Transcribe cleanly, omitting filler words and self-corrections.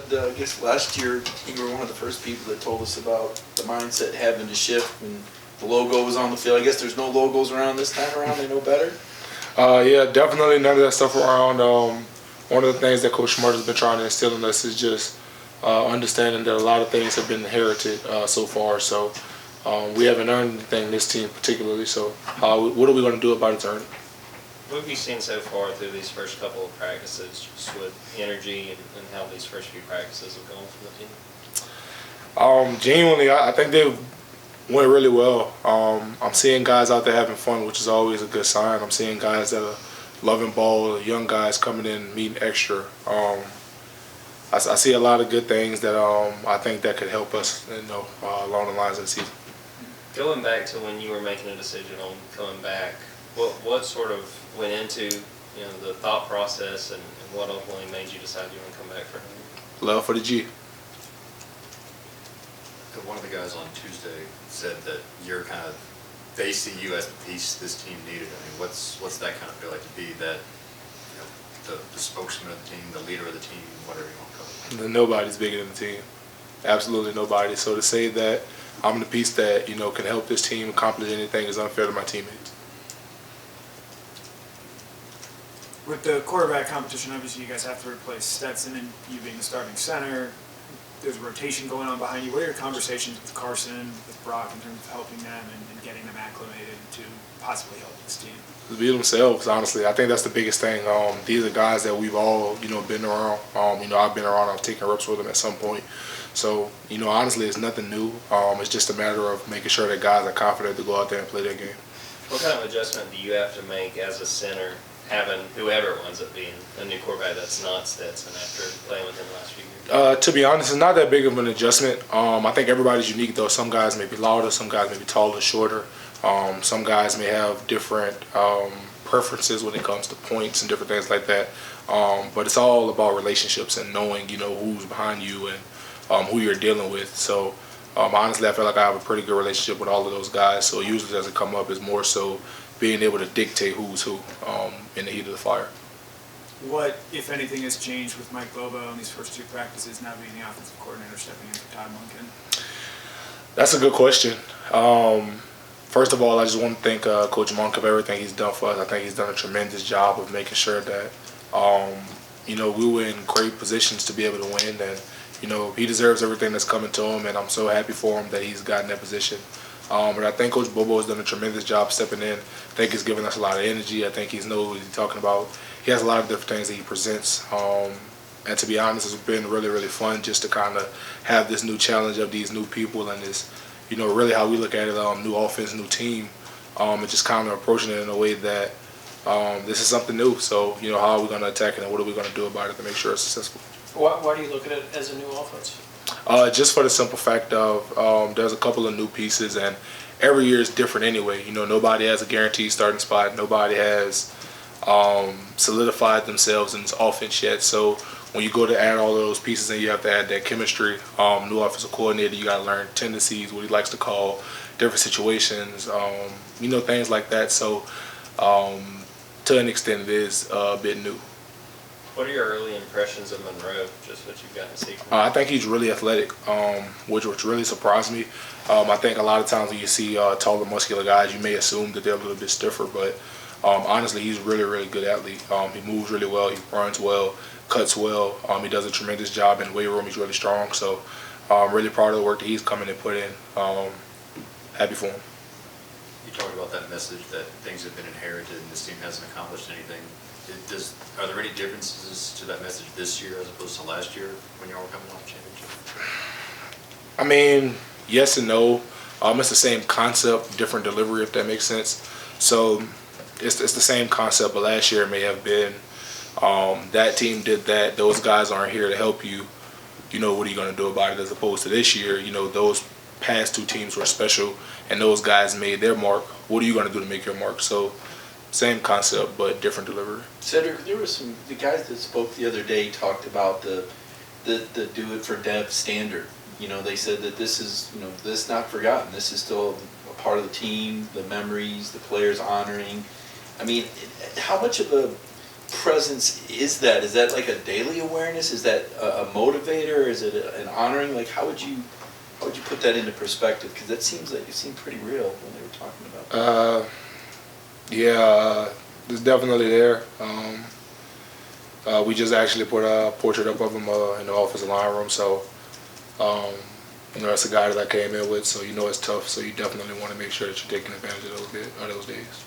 I guess last year you were one of the first people that told us about the mindset having to shift when the logo was on the field. I guess there's no logos around this time around. They know better. Yeah, definitely none of that stuff around. One of the things that Coach Smart has been trying to instill in us is just understanding that a lot of things have been inherited so far. So we haven't earned anything, this team particularly. So what are we going to do about it to earn it? What have you seen so far through these first couple of practices, just with energy and how these first few practices have gone for the team? Genuinely, I think they went really well. I'm seeing guys out there having fun, which is always a good sign. I'm seeing guys that are loving ball, young guys coming in, meeting extra. I see a lot of good things that I think that could help us, along the lines of the season. Going back to when you were making a decision on coming back, what sort of went into the thought process and what ultimately made you decide you want to come back for him? Love for the G. One of the guys on Tuesday said that they see you as the piece this team needed. I mean, what's that kind of feel like to be that, the spokesman of the team, the leader of the team, whatever you want to call it? Nobody's bigger than the team. Absolutely nobody. So to say that I'm the piece that can help this team accomplish anything is unfair to my teammates. With the quarterback competition, obviously you guys have to replace Stetson and you being the starting center. There's a rotation going on behind you. What are your conversations with Carson, with Brock in terms of helping them and getting them acclimated to possibly help this team? To be themselves, honestly. I think that's the biggest thing. These are guys that we've all, been around. I've been around. I've taken reps with them at some point. So, honestly, it's nothing new. It's just a matter of making sure that guys are confident to go out there and play their game. What kind of adjustment do you have to make as a center, having whoever it winds up being a new quarterback that's not Stetson after playing with him last few years? To be honest, it's not that big of an adjustment. I think everybody's unique, though. Some guys may be louder, some guys may be taller, shorter. Some guys may have different preferences when it comes to points and different things like that. But it's all about relationships and knowing, who's behind you and who you're dealing with. So honestly, I feel like I have a pretty good relationship with all of those guys. So usually as it come up, it's more so being able to dictate who's who in the heat of the fire. What, if anything, has changed with Mike Bobo in these first two practices, now being the offensive coordinator, stepping in for Todd Monken? That's a good question. First of all, I just want to thank Coach Monk of everything he's done for us. I think he's done a tremendous job of making sure that, we were in great positions to be able to win. And, he deserves everything that's coming to him, and I'm so happy for him that he's gotten that position. But I think Coach Bobo has done a tremendous job stepping in. I think he's given us a lot of energy. I think he knows what he's talking about. He has a lot of different things that he presents. And to be honest, it's been really, really fun just to kind of have this new challenge of these new people and this, really how we look at it, new offense, new team, and just kind of approaching it in a way that this is something new. So, how are we going to attack it and what are we going to do about it to make sure it's successful? Why do you look at it as a new offense? Just for the simple fact of there's a couple of new pieces, and every year is different anyway. Nobody has a guaranteed starting spot. Nobody has solidified themselves in this offense yet. So when you go to add all of those pieces and you have to add that chemistry, new offensive coordinator, you got to learn tendencies, what he likes to call, different situations, things like that. So to an extent, it is a bit new. What are your early impressions of Monroe, just what you've gotten to see from him? I think he's really athletic, which really surprised me. I think a lot of times when you see taller, muscular guys, you may assume that they're a little bit stiffer, but honestly, he's really, really good athlete. He moves really well, he runs well, cuts well. He does a tremendous job in the weight room. He's really strong, so I'm really proud of the work that he's coming and put in. Happy for him. You talked about that message that things have been inherited and this team hasn't accomplished anything. Are there any differences to that message this year as opposed to last year when y'all were coming off the championship? I mean, yes and no. It's the same concept, different delivery, if that makes sense. So it's the same concept, but last year it may have been that team did that. Those guys aren't here to help you. What are you going to do about it? As opposed to this year, those past two teams were special, and those guys made their mark. What are you going to do to make your mark? So same concept, but different delivery. Sedrick, there was the guys that spoke the other day talked about the do it for Dev standard. They said that this is, this not forgotten. This is still a part of the team, the memories, the players honoring. I mean, how much of a presence is that? Is that like a daily awareness? Is that a motivator? Is it an honoring? Like, how would you put that into perspective? Because that seems like it seemed pretty real when they were talking about it. Yeah, it's definitely there. We just actually put a portrait up of him in the offensive line room, so that's a guy that I came in with, so it's tough. So you definitely want to make sure that you're taking advantage of those days.